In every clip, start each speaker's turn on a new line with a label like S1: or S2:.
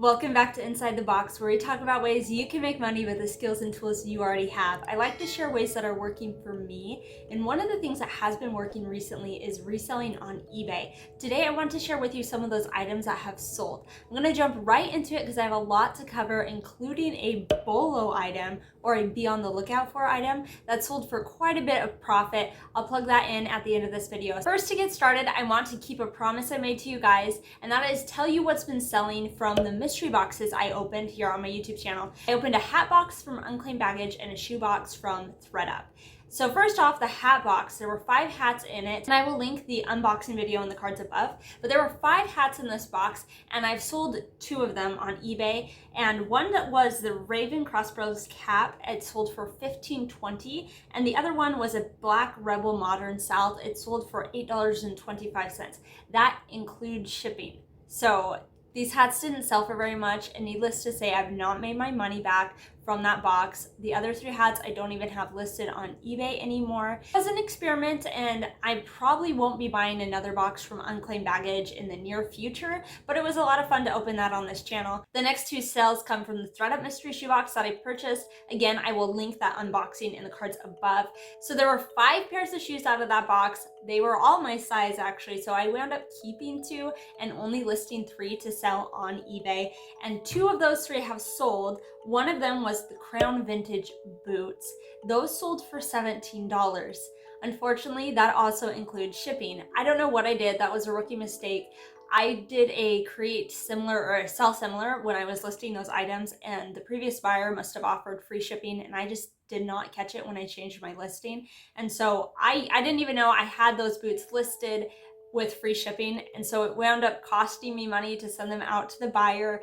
S1: Welcome back to Inside the Box, where we talk about ways you can make money with the skills and tools you already have. I like to share ways that are working for me, and one of the things that has been working recently is reselling on eBay. Today I want to share with you some of those items that have sold. I'm going to jump right into it because I have a lot to cover, including a BOLO item or a be on the lookout for item that sold for quite a bit of profit. I'll plug that in at the end of this video. First, to get started, I want to keep a promise I made to you guys, and that is tell you what's been selling from the mystery boxes I opened here on my YouTube channel. I opened a hat box from Unclaimed Baggage and a shoe box from thredup. So first off, the hat box, there were 5 hats in it, and I will link the unboxing video in the cards above, but there were 5 hats in this box, and I've sold 2 of them on eBay, and one that was the Raven Crossbows cap, it sold for $15.20, and the other one was a Black Rebel Modern South, it sold for $8.25. That includes shipping. So these hats didn't sell for very much, and needless to say, I've not made my money back from that box. The other 3 hats I don't even have listed on eBay anymore. It was an experiment, and I probably won't be buying another box from Unclaimed Baggage in the near future, but it was a lot of fun to open that on this channel. The next 2 sales come from the thredup mystery shoebox that I purchased. Again, I will link that unboxing in the cards above. So there were 5 pairs of shoes out of that box. They were all my size actually, so I wound up keeping 2 and only listing 3 to sell on eBay, and 2 of those 3 have sold. One of them was the Crown Vintage boots. Those sold for $17. Unfortunately, that also includes shipping. I don't know what I did. That was a rookie mistake. I did a create similar or a sell similar when I was listing those items, and the previous buyer must have offered free shipping, and I just did not catch it when I changed my listing. And so I didn't even know I had those boots listed with free shipping, and so it wound up costing me money to send them out to the buyer.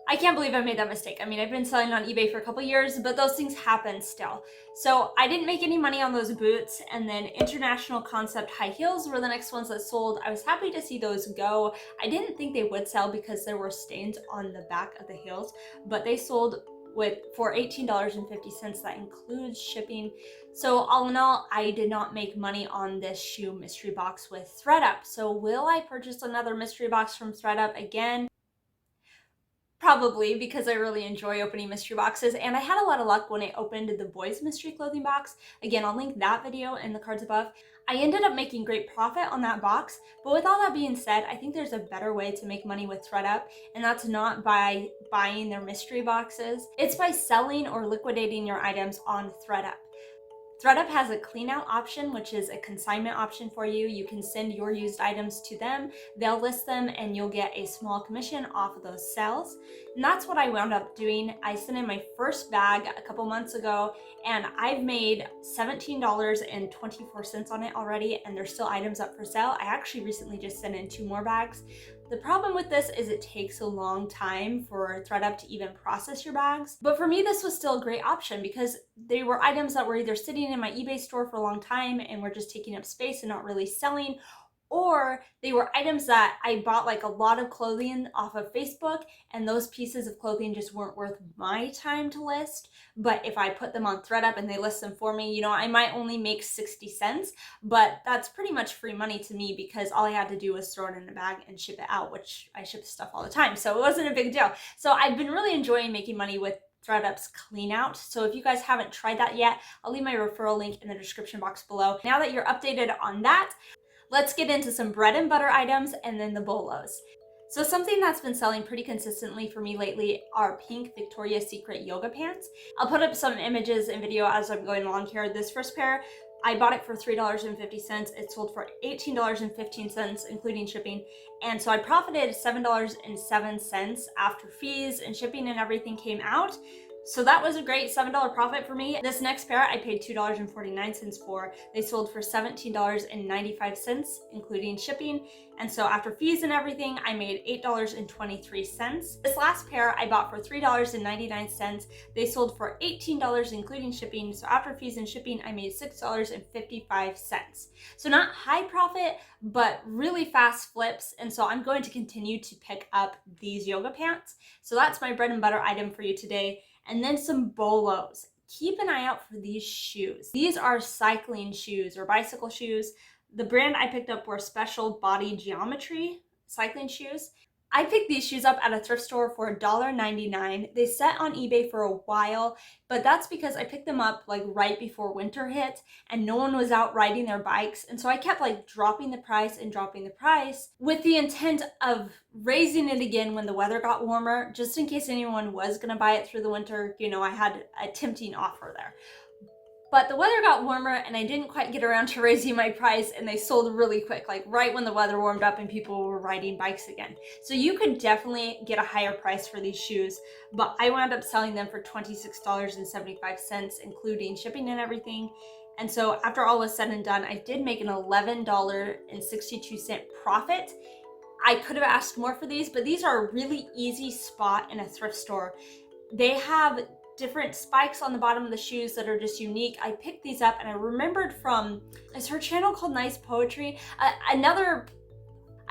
S1: I can't believe I made that mistake. I mean, I've been selling on eBay for a couple years, but those things happen still. So I didn't make any money on those boots, and then International Concept high heels were the next ones that sold. I was happy to see those go. I didn't think they would sell because there were stains on the back of the heels, but they sold for $18.50. That includes shipping. So all in all, I did not make money on this shoe mystery box with thredup. So will I purchase another mystery box from thredup again? Probably, because I really enjoy opening mystery boxes, and I had a lot of luck when I opened the boys mystery clothing box. Again, I'll link that video in the cards above. I ended up making great profit on that box, but with all that being said, I think there's a better way to make money with thredup, and that's not by buying their mystery boxes. It's by selling or liquidating your items on thredup. thredup has a clean out option, which is a consignment option for you. You can send your used items to them, they'll list them, and you'll get a small commission off of those sales. And that's what I wound up doing. I sent in my first bag a couple months ago, and I've made $17.24 on it already, and there's still items up for sale. I actually recently just sent in 2 more bags. The problem with this is it takes a long time for thredup to even process your bags. But for me, this was still a great option because they were items that were either sitting in my eBay store for a long time and were just taking up space and not really selling, or they were items that I bought like a lot of clothing off of Facebook, and those pieces of clothing just weren't worth my time to list. But if I put them on thredup and they list them for me, you know, I might only make 60 cents, but that's pretty much free money to me because all I had to do was throw it in a bag and ship it out, which I ship stuff all the time, so it wasn't a big deal. So I've been really enjoying making money with thredup's clean out. So if you guys haven't tried that yet, I'll leave my referral link in the description box below. Now that you're updated on that, let's get into some bread and butter items and then the bolos. So something that's been selling pretty consistently for me lately are pink Victoria's Secret yoga pants. I'll put up some images and video as I'm going along here. This first pair, I bought it for $3.50. It sold for $18.15, including shipping. And so I profited $7.07 after fees and shipping and everything came out. So that was a great $7 profit for me. This next pair I paid $2.49 for. They sold for $17.95, including shipping. And so after fees and everything, I made $8.23. This last pair I bought for $3.99. They sold for $18, including shipping. So after fees and shipping, I made $6.55. So not high profit, but really fast flips. And so I'm going to continue to pick up these yoga pants. So that's my bread and butter item for you today. And then some bolos. Keep an eye out for these shoes. These are cycling shoes or bicycle shoes. The brand I picked up were Special Body Geometry cycling shoes. I picked these shoes up at a thrift store for $1.99. They sat on eBay for a while, but that's because I picked them up like right before winter hit and no one was out riding their bikes. And so I kept like dropping the price and dropping the price with the intent of raising it again when the weather got warmer, just in case anyone was gonna buy it through the winter. You know, I had a tempting offer there. But the weather got warmer and I didn't quite get around to raising my price, and they sold really quick, like right when the weather warmed up and people were riding bikes again. So you could definitely get a higher price for these shoes, but I wound up selling them for $26.75, including shipping and everything. And so after all was said and done, I did make an $11.62 profit. I could have asked more for these, but these are a really easy spot in a thrift store. They have different spikes on the bottom of the shoes that are just unique. I picked these up and I remembered from, is her channel called Nice Poetry? I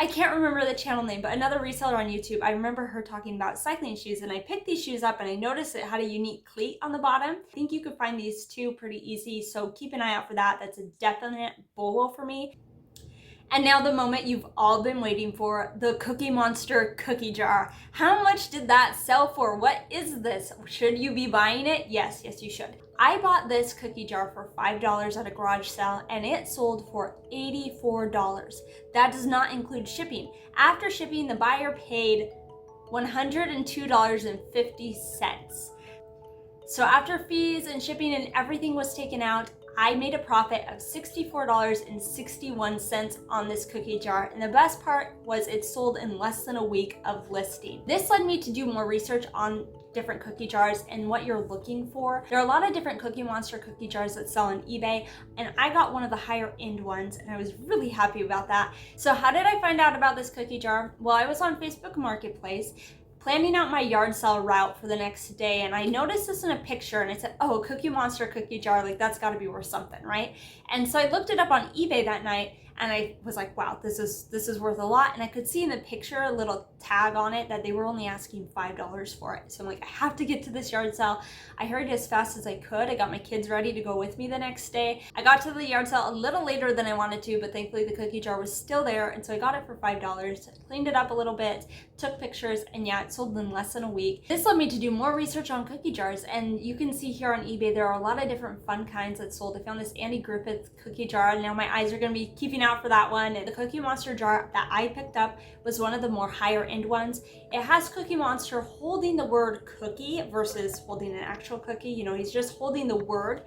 S1: can't remember the channel name, but another reseller on YouTube, I remember her talking about cycling shoes, and I picked these shoes up and I noticed it had a unique cleat on the bottom. I think you could find these too pretty easy, so keep an eye out for that. That's a definite BOLO for me. And now the moment you've all been waiting for, the Cookie Monster cookie jar. How much did that sell for? What is this? Should you be buying it? Yes, you should. I bought this cookie jar for $5 at a garage sale and it sold for $84. That does not include shipping. After shipping, the buyer paid $102.50. So after fees and shipping and everything was taken out, I made a profit of $64.61 on this cookie jar. And the best part was it sold in less than a week of listing. This led me to do more research on different cookie jars and what you're looking for. There are a lot of different Cookie Monster cookie jars that sell on eBay, and I got one of the higher end ones and I was really happy about that. So how did I find out about this cookie jar? Well, I was on Facebook Marketplace planning out my yard sale route for the next day, and I noticed this in a picture and I said, oh, Cookie Monster cookie jar, like that's gotta be worth something, right? And so I looked it up on eBay that night and I was like, wow, this is worth a lot. And I could see in the picture a little tag on it that they were only asking $5 for it. So I'm like, I have to get to this yard sale. I hurried as fast as I could. I got my kids ready to go with me the next day. I got to the yard sale a little later than I wanted to, but thankfully the cookie jar was still there. And so I got it for $5, cleaned it up a little bit, took pictures, and yeah, it sold in less than a week. This led me to do more research on cookie jars. And you can see here on eBay, there are a lot of different fun kinds that sold. I found this Andy Griffith cookie jar. Now my eyes are gonna be keeping out for that one. The Cookie Monster jar that I picked up was one of the more higher end ones. It has Cookie Monster holding the word cookie versus holding an actual cookie. You know, he's just holding the word.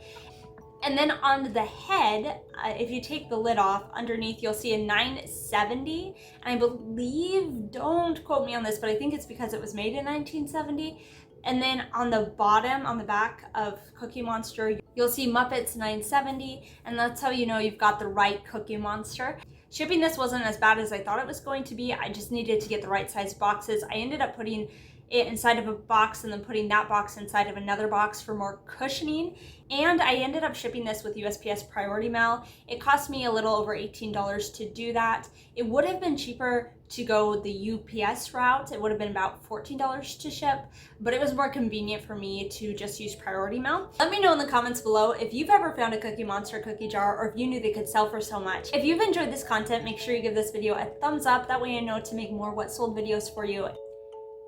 S1: And then on the head, if you take the lid off, underneath you'll see a 970. And I believe, don't quote me on this, but I think it's because it was made in 1970. And then on the bottom, on the back of Cookie Monster, you'll see Muppets 970, and that's how you know you've got the right Cookie Monster. Shipping this wasn't as bad as I thought it was going to be. I just needed to get the right size boxes. I ended up putting it inside of a box and then putting that box inside of another box for more cushioning. And I ended up shipping this with USPS Priority Mail. It cost me a little over $18 to do that. It would have been cheaper to go the UPS route. It would have been about $14 to ship, but it was more convenient for me to just use Priority Mail. Let me know in the comments below if you've ever found a Cookie Monster cookie jar or if you knew they could sell for so much. If you've enjoyed this content, make sure you give this video a thumbs up. That way I know to make more What Sold videos for you.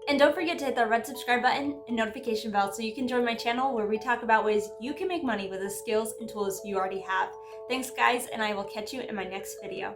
S1: And don't forget to hit that red subscribe button and notification bell so you can join my channel where we talk about ways you can make money with the skills and tools you already have. Thanks guys, and I will catch you in my next video.